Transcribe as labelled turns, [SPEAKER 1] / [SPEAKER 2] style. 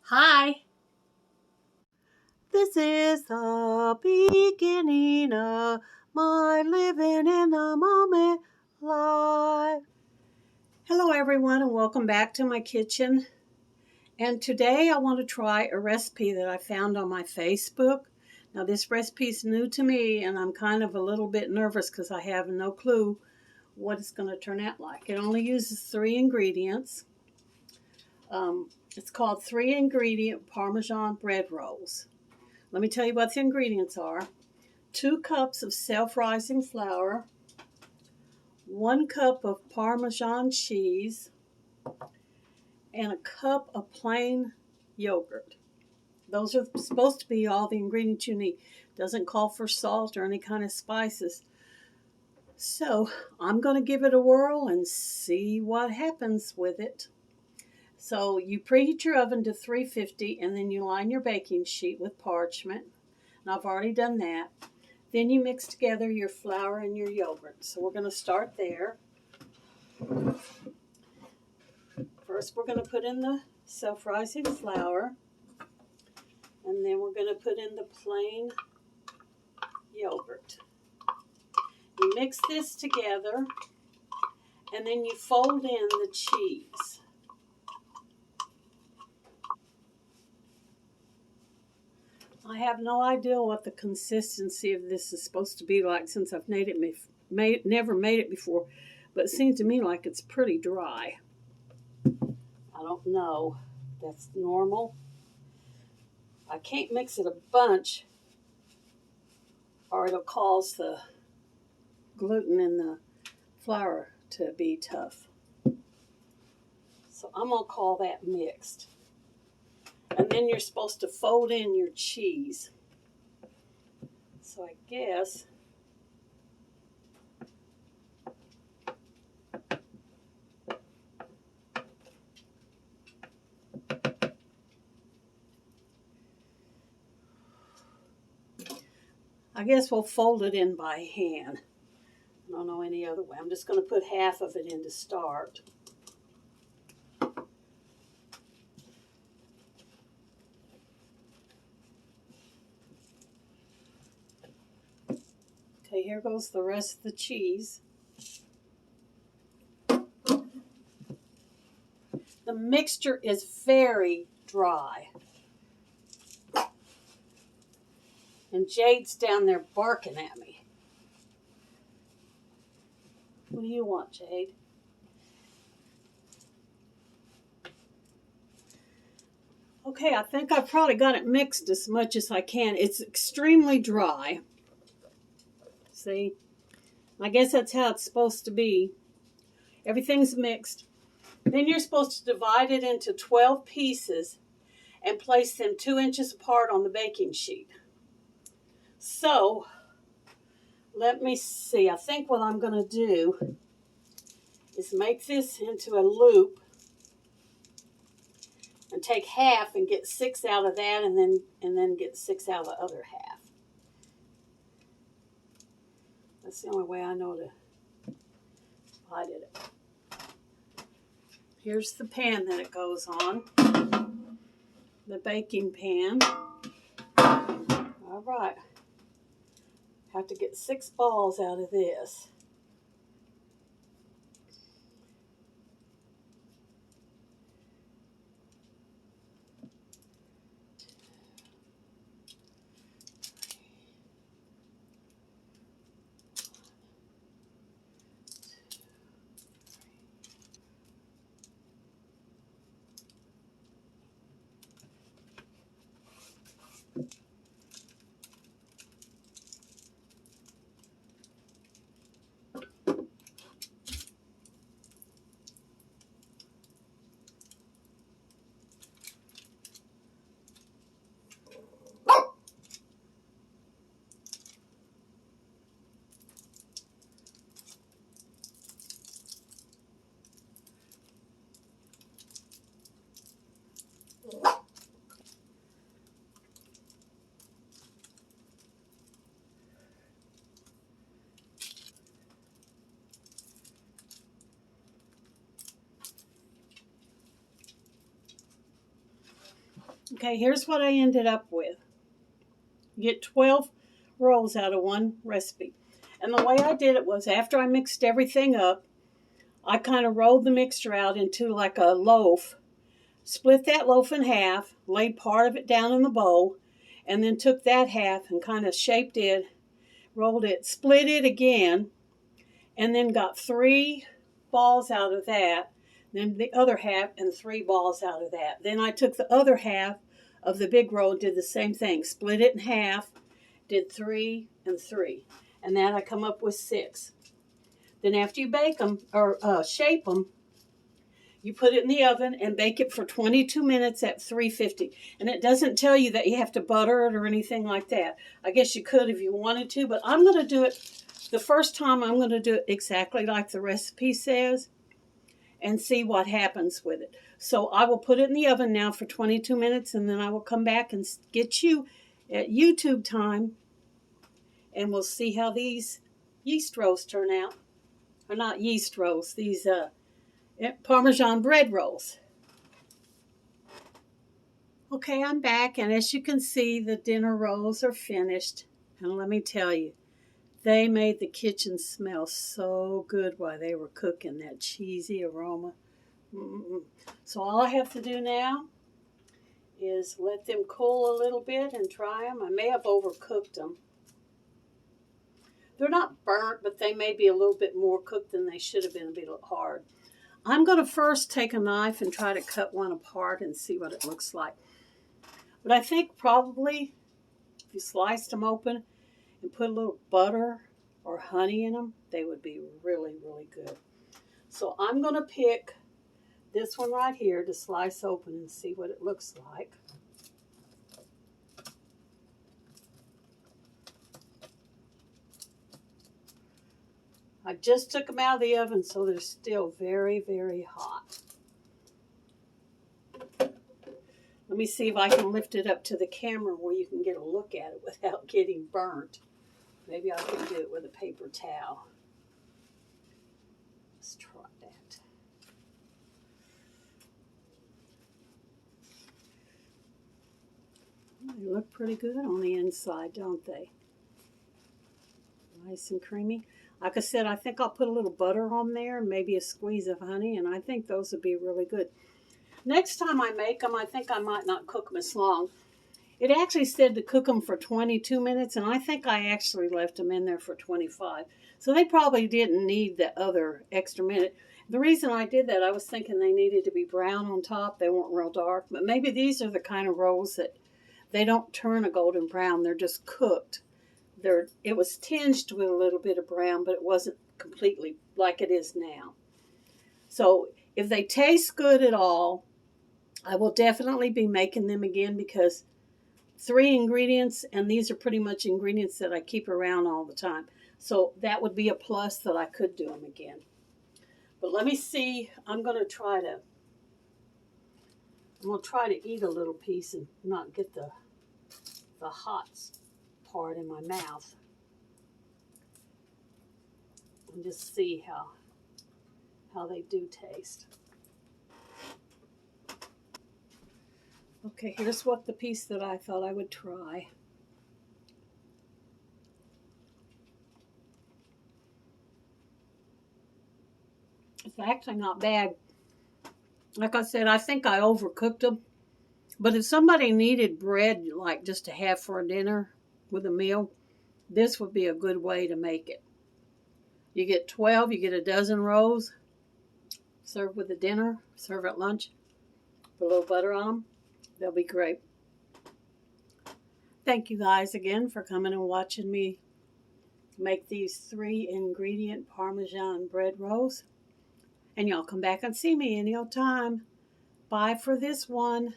[SPEAKER 1] Hi. This is the beginning of my living in the moment life. Hello, everyone, and welcome back to my kitchen. And today I want to try a recipe that I found on my Facebook. Now, this recipe is new to me, and I'm kind of a little bit nervous because I have no clue what it's going to turn out like. It only uses 3 ingredients. It's called 3-ingredient Parmesan bread rolls. Let me tell you what the ingredients are. 2 cups of self-rising flour, 1 cup of Parmesan cheese, and a cup of plain yogurt. Those are supposed to be all the ingredients you need. Doesn't call for salt or any kind of spices. So I'm going to give it a whirl and see what happens with it. So you preheat your oven to 350 and then you line your baking sheet with parchment. And I've already done that. Then you mix together your flour and your yogurt. So we're going to start there. First we're going to put in the self-rising flour. And then we're going to put in the plain yogurt. You mix this together. And then you fold in the cheese. I have no idea what the consistency of this is supposed to be like since I've never made it before, but it seems to me like it's pretty dry. I don't know. That's normal. I can't mix it a bunch or it'll cause the gluten in the flour to be tough. So I'm going to call that mixed. And then you're supposed to fold in your cheese. So I guess we'll fold it in by hand. I don't know any other way. I'm just going to put half of it in to start. Okay, here goes the rest of the cheese. The mixture is very dry. And Jade's down there barking at me. What do you want, Jade? Okay, I think I've probably got it mixed as much as I can. It's extremely dry. See? I guess that's how it's supposed to be. Everything's mixed. Then you're supposed to divide it into 12 pieces and place them 2 inches apart on the baking sheet. So, let me see. I think what I'm going to do is make this into a loop and take half and get 6 out of that and then get 6 out of the other half. That's the only way I know to divide it. Here's the pan that it goes on. The baking pan. All right. Have to get 6 balls out of this. Okay, here's what I ended up with. Get 12 rolls out of one recipe. And the way I did it was after I mixed everything up, I kind of rolled the mixture out into like a loaf, split that loaf in half, laid part of it down in the bowl, and then took that half and kind of shaped it, rolled it, split it again, and then got 3 balls out of that, then the other half and 3 balls out of that. Then I took the other half of the big roll, did the same thing, split it in half, did 3 and 3, and then I come up with 6. Then after you bake them or shape them, you put it in the oven and bake it for 22 minutes at 350. And it doesn't tell you that you have to butter it or anything like that. I guess you could if you wanted to, but I'm going to do it the first time. I'm going to do it exactly like the recipe says and see what happens with it. So I will put it in the oven now for 22 minutes, and then I will come back and get you at YouTube time, and we'll see how these yeast rolls turn out. Or not yeast rolls, these Parmesan bread rolls. Okay, I'm back, and as you can see, the dinner rolls are finished. And let me tell you, they made the kitchen smell so good while they were cooking, that cheesy aroma. So all I have to do now is let them cool a little bit and try them. I may have overcooked them. They're not burnt, but they may be a little bit more cooked than they should have been, a bit hard. I'm going to first take a knife and try to cut one apart and see what it looks like. But I think probably if you sliced them open and put a little butter or honey in them, they would be really, really good. So I'm going to pick this one right here to slice open and see what it looks like. I just took them out of the oven, so they're still very, very hot. Let me see if I can lift it up to the camera where you can get a look at it without getting burnt. Maybe I can do it with a paper towel. Let's try that. They look pretty good on the inside, don't they? Nice and creamy. Like I said, I think I'll put a little butter on there, maybe a squeeze of honey, and I think those would be really good. Next time I make them, I think I might not cook them as long. It actually said to cook them for 22 minutes, and I think I actually left them in there for 25. So they probably didn't need the other extra minute. The reason I did that, I was thinking they needed to be brown on top. They weren't real dark, but maybe these are the kind of rolls that they don't turn a golden brown. They're just cooked. It was tinged with a little bit of brown, but it wasn't completely like it is now. So if they taste good at all, I will definitely be making them again, because 3 ingredients, and these are pretty much ingredients that I keep around all the time. So that would be a plus that I could do them again. But let me see. I'm going to try to eat a little piece and not get the hot part in my mouth, and just see how they do taste. Okay, here's what the piece that I thought I would try. It's actually not bad. Like I said, I think I overcooked them. But if somebody needed bread, like just to have for a dinner with a meal, this would be a good way to make it. You get 12, you get a dozen rolls, serve with a dinner, serve at lunch, put a little butter on them. They'll be great. Thank you guys again for coming and watching me make these 3 ingredient Parmesan bread rolls. And y'all come back and see me any old time. Bye for this one.